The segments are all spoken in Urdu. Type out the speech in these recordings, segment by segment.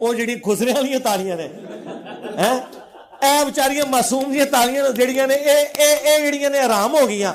ਉਹ ਜਿਹੜੀ ਖੁਸਰੇ ਵਾਲੀਆਂ ਤਾਲੀਆਂ ਨੇ ਹੈ, ਇਹ ਵਿਚਾਰੀਆਂ ਮਾਸੂਮ ਦੀਆਂ ਤਾਲੀਆਂ ਜਿਹੜੀਆਂ ਨੇ ਇਹ ਜਿਹੜੀਆਂ ਨੇ ਹਰਾਮ ਹੋ ਗਈਆਂ,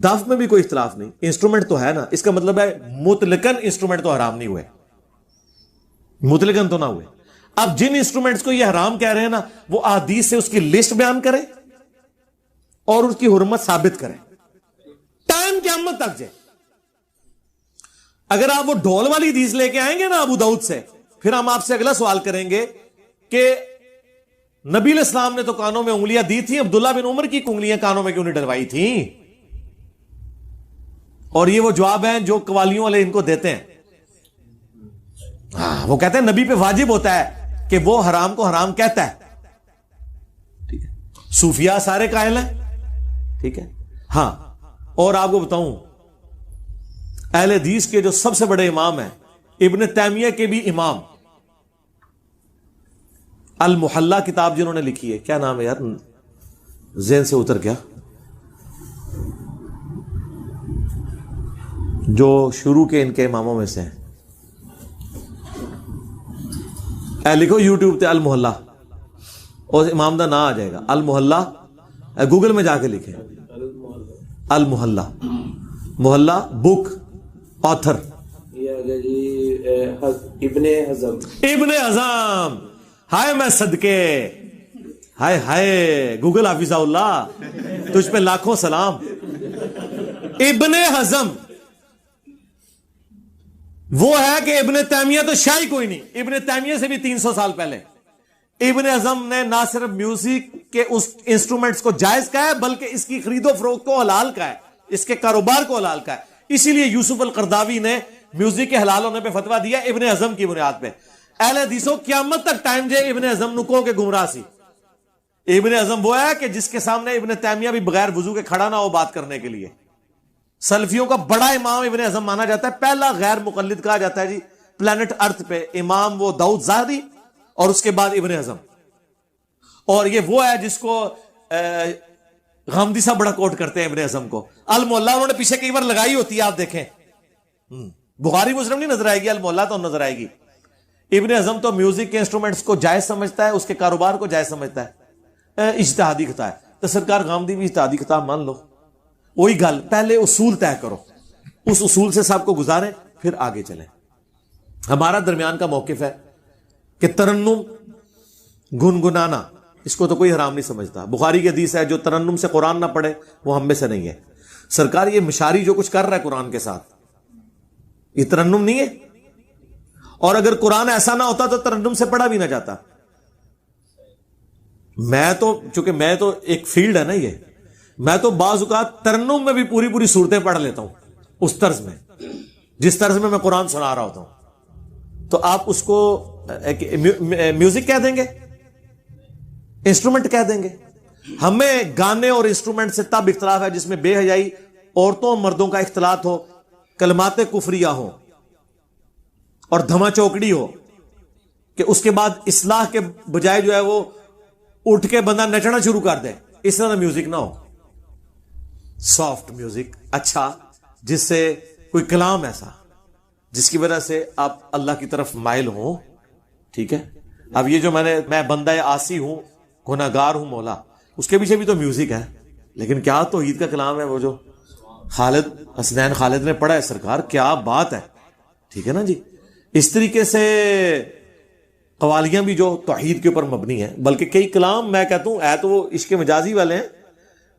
دف میں بھی کوئی اختلاف نہیں, انسٹرومنٹ تو ہے نا, اس کا مطلب ہے مطلقاً انسٹرومنٹ تو حرام نہیں ہوئے, مطلقاً تو نہ ہوئے. اب جن انسٹرومنٹس کو یہ حرام کہہ رہے ہیں نا, وہ احادیث سے اس کی لسٹ بیان کریں اور اس کی حرمت ثابت کریں, ٹائم قیامت تک جائے. اگر آپ وہ ڈھول والی حدیث لے کے آئیں گے نا ابو داؤد سے, پھر ہم آپ سے اگلا سوال کریں گے کہ نبی علیہ السلام نے تو کانوں میں انگلیاں دی تھیں, عبداللہ بن عمر کی انگلیاں کانوں میں کیوں نہیں ڈلوائی تھیں؟ اور یہ وہ جواب ہیں جو قوالیوں والے ان کو دیتے ہیں. وہ کہتے ہیں نبی پہ واجب ہوتا ہے کہ وہ حرام کو حرام کہتا ہے. ٹھیک ہے, صوفیاء سارے قائل ہیں. ٹھیک ہے, ہاں. اور آپ کو بتاؤں, اہل حدیث کے جو سب سے بڑے امام ہیں, ابن تیمیہ کے بھی امام, المحلہ کتاب جنہوں نے لکھی ہے, کیا نام ہے یار, ذہن سے اتر گیا, جو شروع کے ان کے اماموں میں سے ہیں, لکھو یوٹیوب پہ المحلہ, اور امام دا نام آ جائے گا المحلہ, گوگل میں جا کے لکھیں المحلہ, محلہ بک, آتھر ابن حزم. ہائے میں صدقے, ہائے ہائے گوگل حافظ اللہ, تجھ پہ لاکھوں سلام. ابن حزم وہ ہے کہ ابن تیمیہ تو شاہی کوئی نہیں, ابن تیمیہ سے بھی 300 سال پہلے. ابن حزم نے نہ صرف میوزک کے اس انسٹرومنٹس کو جائز کہا ہے, بلکہ اس کی خرید و فروخت کو حلال کہا ہے, اس کے کاروبار کو حلال کہا ہے. اسی لیے یوسف القرداوی نے میوزک کے حلال ہونے پہ فتویٰ دیا ابن حزم کی بنیاد پہ. اہل حدیثوں قیامت تک ٹائم جائے ابن حزم نکو کے گمراہ سی. ابن حزم وہ ہے کہ جس کے سامنے ابن تیمیہ بھی بغیر وضو کے کھڑا نہ ہو بات کرنے کے لیے. سلفیوں کا بڑا امام ابن حزم مانا جاتا ہے, پہلا غیر مقلد کہا جاتا ہے جی پلانٹ ارتھ پہ, امام وہ داؤد ظاہری, اور اس کے بعد ابن حزم. اور یہ وہ ہے جس کو غامدی صاحب بڑا کوٹ کرتے ہیں ابن حزم کو. المحلہ انہوں نے پیچھے کئی بار لگائی ہوتی ہے, آپ دیکھیں, بخاری مسلم نہیں نظر آئے گی, المحلہ تو نظر آئے گی. ابن حزم تو میوزک کے انسٹرومنٹس کو جائز سمجھتا ہے, اس کے کاروبار کو جائز سمجھتا ہے, اجتہادی خطا ہے. تو سرکار غامدی بھی اجتہادی خطا مان لو. وہی گل, پہلے اصول طے کرو, اس اصول سے سب کو گزاریں, پھر آگے چلیں. ہمارا درمیان کا موقف ہے کہ ترنم گنگنانا, اس کو تو کوئی حرام نہیں سمجھتا. بخاری کی حدیث ہے جو ترنم سے قرآن نہ پڑھے وہ ہم میں سے نہیں ہے. سرکار یہ مشاری جو کچھ کر رہا ہے قرآن کے ساتھ, یہ ترنم نہیں ہے. اور اگر قرآن ایسا نہ ہوتا تو ترنم سے پڑھا بھی نہ جاتا. میں تو چونکہ میں تو ایک فیلڈ ہے نا یہ, میں تو بعض اوقات ترنم میں بھی پوری پوری صورتیں پڑھ لیتا ہوں اس طرز میں, جس طرز میں قرآن سنا رہا ہوتا ہوں. تو آپ اس کو میوزک کہہ دیں گے, انسٹرومنٹ کہہ دیں گے. ہمیں گانے اور انسٹرومنٹ سے تب اختلاف ہے جس میں بے حیائی, عورتوں مردوں کا اختلاط ہو, کلمات کفریہ ہو اور دھما چوکڑی ہو, کہ اس کے بعد اصلاح کے بجائے جو ہے وہ اٹھ کے بندہ نچنا شروع کر دے. اس طرح میوزک نہ ہو, سافٹ میوزک اچھا, جس سے کوئی کلام ایسا جس کی وجہ سے آپ اللہ کی طرف مائل ہوں. ٹھیک ہے, اب یہ جو میں بندہ آسی ہوں, گناہگار ہوں مولا, اس کے پیچھے بھی تو میوزک ہے, لیکن کیا توحید کا کلام ہے وہ جو خالد حسنین خالد نے پڑھا ہے سرکار, کیا بات ہے. ٹھیک ہے نا جی. اس طریقے سے قوالیاں بھی جو توحید کے اوپر مبنی ہیں, بلکہ کئی کلام میں کہتا ہوں ہے تو وہ عشق مجازی والے ہیں,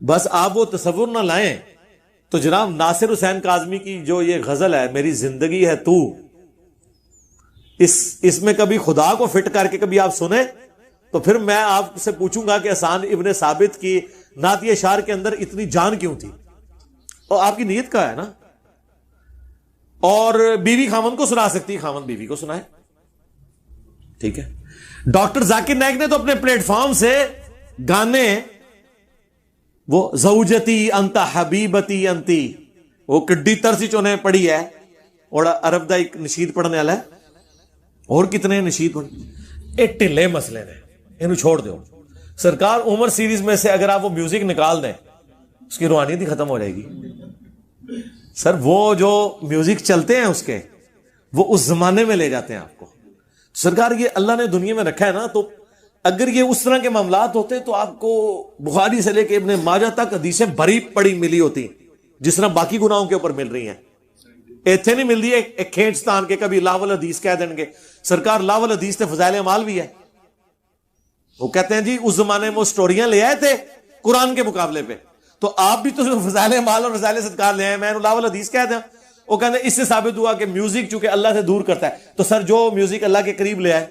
بس آپ وہ تصور نہ لائیں. تو جناب ناصر حسین کاظمی کی جو یہ غزل ہے, میری زندگی ہے تو, اس میں کبھی خدا کو فٹ کر کے کبھی آپ سنیں تو پھر میں آپ سے پوچھوں گا کہ حسان ابن ثابت کی نعتیہ اشعار کے اندر اتنی جان کیوں تھی, اور آپ کی نیت کا ہے نا. اور بیوی خامن کو سنا سکتی, خامن بیوی کو سنائے. ٹھیک ہے. ڈاکٹر ذاکر نائک نے تو اپنے پلیٹ فارم سے گانے, وہ زوجتی انت حبیبتی انتی, وہ کڈی ترسی چونے پڑھی ہے, اور عرب دا ایک نشید پڑھنے والا ہے, اور کتنے نشید پڑھنے. یہ ٹلے مسئلے نے, انہوں چھوڑ دو. سرکار عمر سیریز میں سے اگر آپ وہ میوزک نکال دیں, اس کی روحانیت ہی ختم ہو جائے گی. سر وہ جو میوزک چلتے ہیں اس کے, وہ اس زمانے میں لے جاتے ہیں آپ کو. سرکار یہ اللہ نے دنیا میں رکھا ہے نا, تو اگر یہ اس طرح کے معاملات ہوتے تو آپ کو بخاری سے لے کے ابن ماجہ تک حدیثیں بھری پڑی ملی ہوتی. جس طرح باقی گناہوں کے اوپر مل رہی ہیں. ایتھے نہیں مل رہی ہے ایک کھینچتان کے کبھی لا والحدیث کہہ دیں گے. سرکار لا والحدیث تے فضائل اعمال بھی ہے. وہ کہتے ہیں جی اس زمانے میں وہ سٹوریاں لے آئے تھے قرآن کے مقابلے پہ, تو آپ بھی تو فضائل اعمال اور فضائل صدقات لے آئے, میں لا والحدیث کہہ دیں. وہ کہتے ہیں اس سے ثابت ہوا کہ میوزک چونکہ اللہ سے دور کرتا ہے, تو سر جو میوزک اللہ کے قریب لے آئے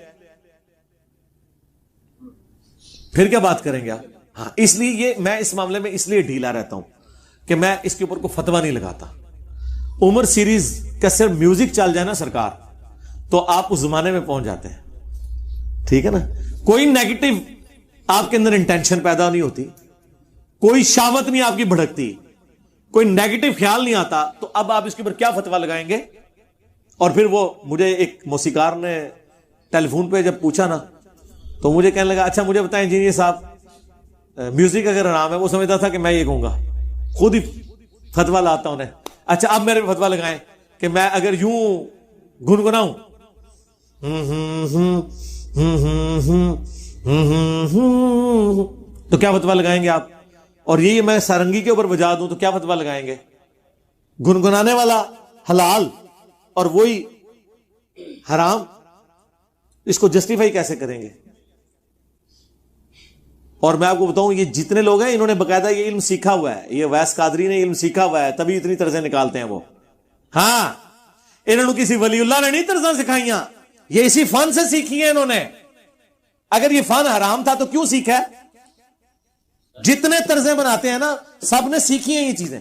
پھر کیا بات کریں گے آپ؟ ہاں, اس لیے یہ میں اس معاملے میں اس لیے ڈھیلا رہتا ہوں کہ میں اس کے اوپر کوئی فتویٰ نہیں لگاتا. عمر سیریز کا صرف میوزک چل جائے نا سرکار, تو آپ اس زمانے میں پہنچ جاتے ہیں. ٹھیک ہے نا, کوئی نیگیٹو آپ کے اندر انٹینشن پیدا نہیں ہوتی, کوئی شہوت نہیں آپ کی بھڑکتی, کوئی نیگیٹو خیال نہیں آتا, تو اب آپ اس کے اوپر کیا فتویٰ لگائیں گے؟ اور پھر وہ مجھے ایک موسیقار نے ٹیلی فون پہ جب پوچھا نا, تو مجھے کہنے لگا اچھا مجھے بتائیں انجینئر صاحب میوزک اگر حرام ہے, وہ سمجھتا تھا کہ میں یہ کہوں گا, خود ہی فتویٰ لاتا انہیں. اچھا اب میرے فتویٰ لگائیں کہ میں اگر یوں گنگناؤں تو کیا فتویٰ لگائیں گے آپ؟ اور یہ میں سارنگی کے اوپر بجا دوں تو کیا فتویٰ لگائیں گے؟ گنگنانے والا حلال اور وہی حرام, اس کو جسٹیفائی کیسے کریں گے؟ اور میں آپ کو بتاؤں یہ جتنے لوگ ہیں انہوں نے باقاعدہ یہ علم سیکھا ہوا ہے, یہ ویس قادری نے علم سیکھا ہوا ہے, تبھی اتنی طرزیں نکالتے ہیں وہ. ہاں, انہوں نے کسی ولی اللہ نے نہیں طرزیں سکھائیاں, یہ اسی فن سے سیکھی ہیں انہوں نے. اگر یہ فن حرام تھا تو کیوں سیکھا ہے؟ جتنے طرزیں بناتے ہیں نا سب نے سیکھی ہیں یہ چیزیں.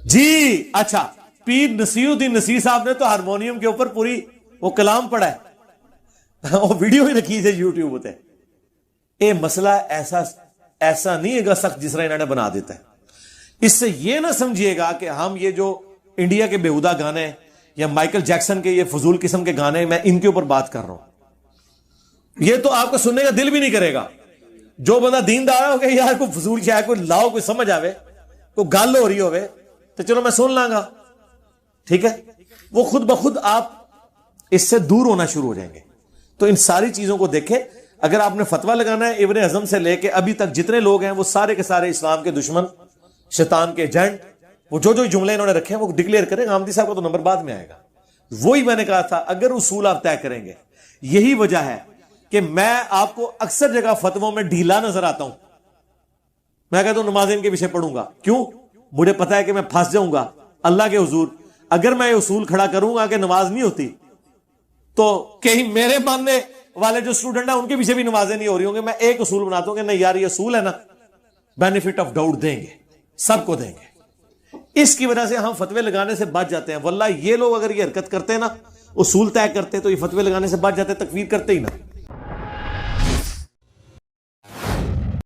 جی اچھا, پیر نصیر الدین نصیر صاحب نے تو ہارمونیم کے اوپر پوری وہ کلام پڑھا ہے, وہ ویڈیو ہی رکھی ہے یوٹیوب پہ. یہ مسئلہ ایسا نہیں ہے گا سخت جس طرح انہوں نے بنا دیتا ہے. اس سے یہ نہ سمجھیے گا کہ ہم یہ جو انڈیا کے بیہودہ گانے یا مائیکل جیکسن کے یہ فضول قسم کے گانے میں ان کے اوپر بات کر رہا ہوں, یہ تو آپ کو سننے کا دل بھی نہیں کرے گا. جو بندہ دیندار ہو کہ یار کوئی فضول شاید کوئی لاؤ, کوئی سمجھ آوے, کوئی گل ہو رہی ہوئے تو چلو میں سن لاں گا. ٹھیک ہے, وہ خود بخود آپ اس سے دور ہونا شروع ہو جائیں گے. تو ان ساری چیزوں کو دیکھیں. اگر آپ نے فتویٰ لگانا ہے ابن حزم سے لے کے ابھی تک جتنے لوگ ہیں وہ سارے کے سارے اسلام کے دشمن, شیطان کے ایجنٹ, وہ جو جملے انہوں نے رکھے ہیں وہ ڈکلیئر کریں. غامدی صاحب کو تو نمبر بعد میں آئے گا. وہی میں نے کہا تھا اگر اصول آپ طے کریں گے. یہی وجہ ہے کہ میں آپ کو اکثر جگہ فتووں میں ڈھیلا نظر آتا ہوں. میں کہتا ہوں نماز ان کے پیچھے پڑھوں گا, کیوں؟ مجھے پتا ہے کہ میں پھنس جاؤں گا اللہ کے حضور. اگر میں یہ اصول کھڑا کروں گا کہ نماز نہیں ہوتی, تو کہیں میرے ماننے والے جو اسٹوڈنٹ ہیں ان کے پیچھے بھی نمازیں نہیں ہو رہی ہوں گے. میں ایک اصول بناتا ہوں کہ نہیں یار یہ اصول ہے نا, بینیفٹ آف ڈاؤٹ دیں گے, سب کو دیں گے. اس کی وجہ سے ہم فتوے لگانے سے بچ جاتے ہیں. واللہ یہ لوگ اگر یہ حرکت کرتے ہیں نا, اصول طے کرتے تو یہ فتوے لگانے سے بچ جاتے, تکفیر کرتے ہی نا.